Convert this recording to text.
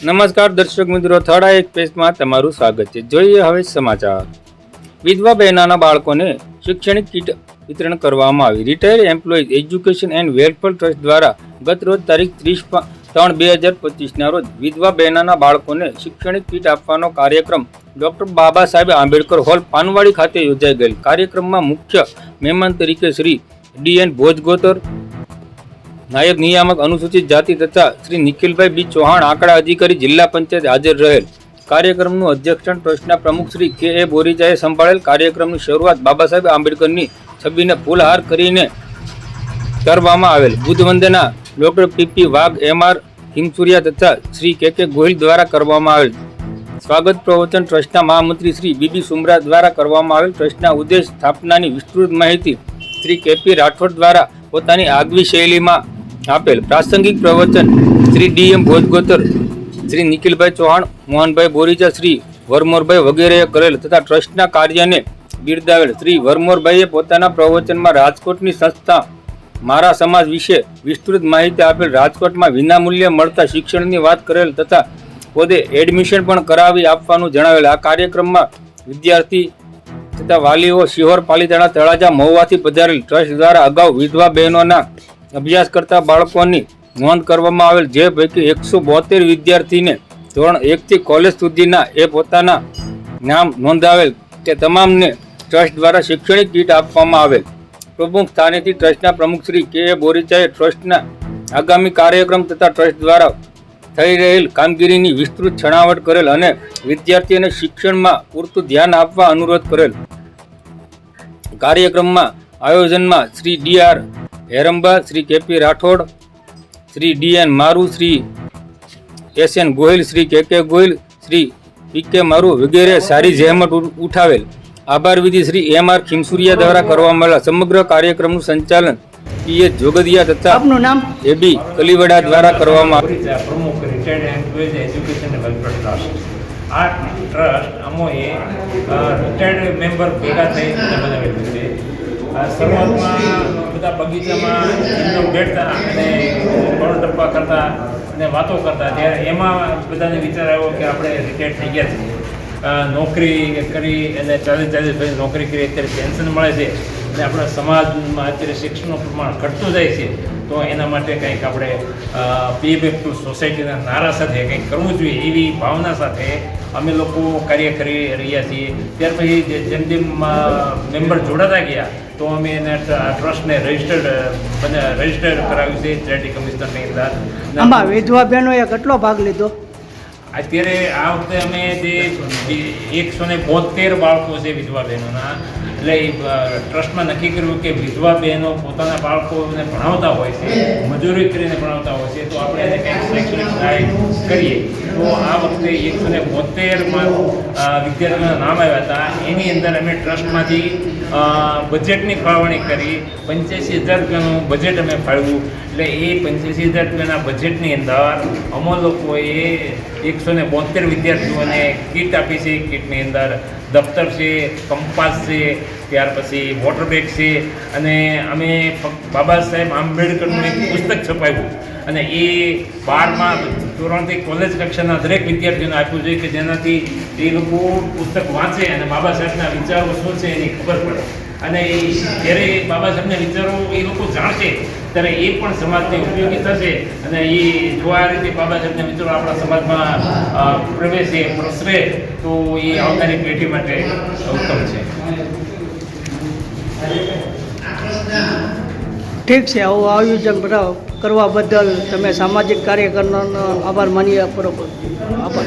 નમસ્કાર દર્શક મિત્રો, થર્ડ આઈ એક્સપ્રેસમાં તમારું સ્વાગત છે. જોઈએ હવે સમાચાર. વિધવા બહેનોના બાળકોને શૈક્ષણિક કીટ વિતરણ કરવામાં આવી. Retired employees education and welfare trust દ્વારા ગત રોજ તારીખ 30/3/2025ના રોજ વિધવા બહેનોના બાળકોને શૈક્ષણિક કીટ આપવાનો કાર્યક્રમ ડોક્ટર બાબા સાહેબ આંબેડકર હોલ પાનવાડી ખાતે યોજાઈ ગયેલ. કાર્યક્રમમાં મુખ્ય મહેમાન તરીકે શ્રી DN ભોજગોતર, નાયબ નિયામક અનુસૂચિત જાતિ તથા શ્રી નિખિલભાઈ બી ચૌહાણ, આંકડા અધિકારી, જિલ્લા પંચાયત હાજર રહેલ. કાર્યક્રમનું અધ્યક્ષણ ટ્રસ્ટના પ્રમુખ શ્રી KA બોરીજાએ સંભાળેલ. કાર્યક્રમની શરૂઆત બાબા સાહેબ આંબેડકરની છબીને ફૂલહાર કરીને કરવામાં આવેલ. બુદ્ધ વંદના ડોક્ટર PP વાઘ, MR ખીમસુરિયા તથા શ્રી KK ગોહિલ દ્વારા કરવામાં આવેલ. સ્વાગત પ્રવચન ટ્રસ્ટના મહામંત્રી શ્રી BB સુમરા દ્વારા કરવામાં આવેલ. ટ્રસ્ટના ઉદ્દેશ સ્થાપનાની વિસ્તૃત માહિતી શ્રી KP રાઠોડ દ્વારા પોતાની આગવી શૈલીમાં આપેલ. પ્રાસંગિક પ્રવચન શ્રી DM ભોજગોતર, શ્રી નિખિલભાઈ ચૌહાણ, મોહનભાઈ બોરીજા, શ્રી વરમોરભાઈ વગેરેએ કરેલ તથા ટ્રસ્ટના કાર્યને બિરદાવેલ. શ્રી વરમોરભાઈએ પોતાના પ્રવચનમાં રાજકોટની સંસ્થા મારા સમાજ વિશે વિસ્તૃત માહિતી આપેલ. રાજકોટમાં વિનામૂલ્યે મળતા શિક્ષણની વાત કરેલ તથા પોતે એડમિશન પણ કરાવી આપવાનું જણાવેલ. આ કાર્યક્રમમાં વિદ્યાર્થી તથા વાલીઓ શિહોર, પાલીતાણા, તળાજા, મહુવાથી પધારેલ. ટ્રસ્ટ દ્વારા અગાઉ વિધવા બહેનોના અભ્યાસ કરતા બાળકોની નોંધ કરવામાં આવેલ, જે પૈકી 172 વિદ્યાર્થીને ધોરણ 1 થી કોલેજ સુધીના એ પોતાના નામ નોંધાવેલ. તે તમામને ટ્રસ્ટ દ્વારા શૈક્ષણિક કીટ આપવામાં આવેલ. પ્રમુખ સ્થાનેથી ટ્રસ્ટના પ્રમુખ શ્રી KA બોરીચાએ ટ્રસ્ટના આગામી કાર્યક્રમ તથા ટ્રસ્ટ દ્વારા થઈ રહેલ કામગીરીની વિસ્તૃત છણાવટ કરેલ અને વિદ્યાર્થીઓને શિક્ષણમાં પૂરતું ધ્યાન આપવા અનુરોધ કરેલ. કાર્યક્રમમાં આયોજનમાં Shri DR હેરંબા, Shri KP Rathod, Shri DN મારુ, Shri SN Gohil, Shri KK Gohil, Shri PK મારુ વગેરે સારી જહેમત ઉઠાવેલ. આભાર વિધિ શ્રી MR ખીમસુરિયા દ્વારા કરવામાં આવેલા. સમગ્ર કાર્યક્રમનું સંચાલન PH જોગદિયા તથા આપનું નામ AB કલીવડા દ્વારા કરવામાં આવ્યું. પ્રમુખ retired employees education and welfare trust. આ ટ્રસ્ટ અમોએ રિટાયર્ડ મેમ્બર ભેગા થઈ બનાવેલું છે. શરૂઆતમાં બધા બગીચામાં એમનો બેઠતા અને ગોળ ટપ્પા કરતા અને વાતો કરતા, ત્યારે એમાં બધાને વિચાર આવ્યો કે આપણે રિટાયર્ડ થઈ ગયા છીએ, નોકરી કરી અને 40 પછી નોકરી કરી, અત્યારે પેન્શન મળે છે અને આપણા સમાજમાં અત્યારે શિક્ષણનું પ્રમાણ ઘટતું જાય છે, તો એના માટે કંઈક આપણે પે બેક ટુ સોસાયટીના નારા સાથે કંઈક કરવું જોઈએ, એવી ભાવના સાથે અમે લોકો કાર્ય કરી રહ્યા છીએ. ત્યાર પછી જેમ જેમ મેમ્બર જોડાતા ગયા તો અમે એને ટ્રસ્ટને રજિસ્ટર્ડ કરાવ્યું છે ચેરિટી કમિશનરની અંદર. આમાં વિધવા બહેનોએ કેટલો ભાગ લીધો? અત્યારે આ વખતે અમે જે 172 બાળકો છે વિધવા બહેનોના, એટલે ટ્રસ્ટમાં નક્કી કર્યું કે વિધવા બહેનો પોતાના બાળકોને ભણાવતા હોય છે, મજૂરી કરીને ભણાવતા હોય છે, તો આપણે એને કંઈક શૈક્ષણિક સહાય કરીએ. તો આ વખતે 172 વિદ્યાર્થીઓના નામ આવ્યા હતા. એની અંદર અમે ટ્રસ્ટમાંથી બજેટની ફાળવણી કરી 85,000 રૂપિયાનું બજેટ અમે ફાળવ્યું. એટલે એ 85,000 રૂપિયાના બજેટની અંદર અમો લોકોએ 172 વિદ્યાર્થીઓને કીટ આપી છે. કીટની અંદર દફતર છે, કંપાસ છે, ત્યાર પછી વોટર બેગ છે, અને અમે બાબા સાહેબ આંબેડકરનું એક પુસ્તક છપાવ્યું અને એ 12મા ધોરણથી કોલેજ કક્ષાના દરેક વિદ્યાર્થીઓને આપ્યું છે કે જેનાથી એ લોકો પુસ્તક વાંચે અને બાબા સાહેબના વિચારો શું છે એની ખબર પડે. અને જ્યારે બાબા સાહેબના વિચારો એ લોકો જાણશે ત્યારે એ પણ સમાજને ઉપયોગી થશે. અને એ જો આ રીતે બાબા સાહેબના વિચારો આપણા સમાજમાં પ્રવેશે, પ્રસરે, તો એ આવનારી પેઢી માટે ઉત્તમ છે. ઠીક છે. આવું આયોજન કરવા બદલ તમે સામાજિક કાર્યકરનો આભાર માનીએ. બરોબર, આભાર.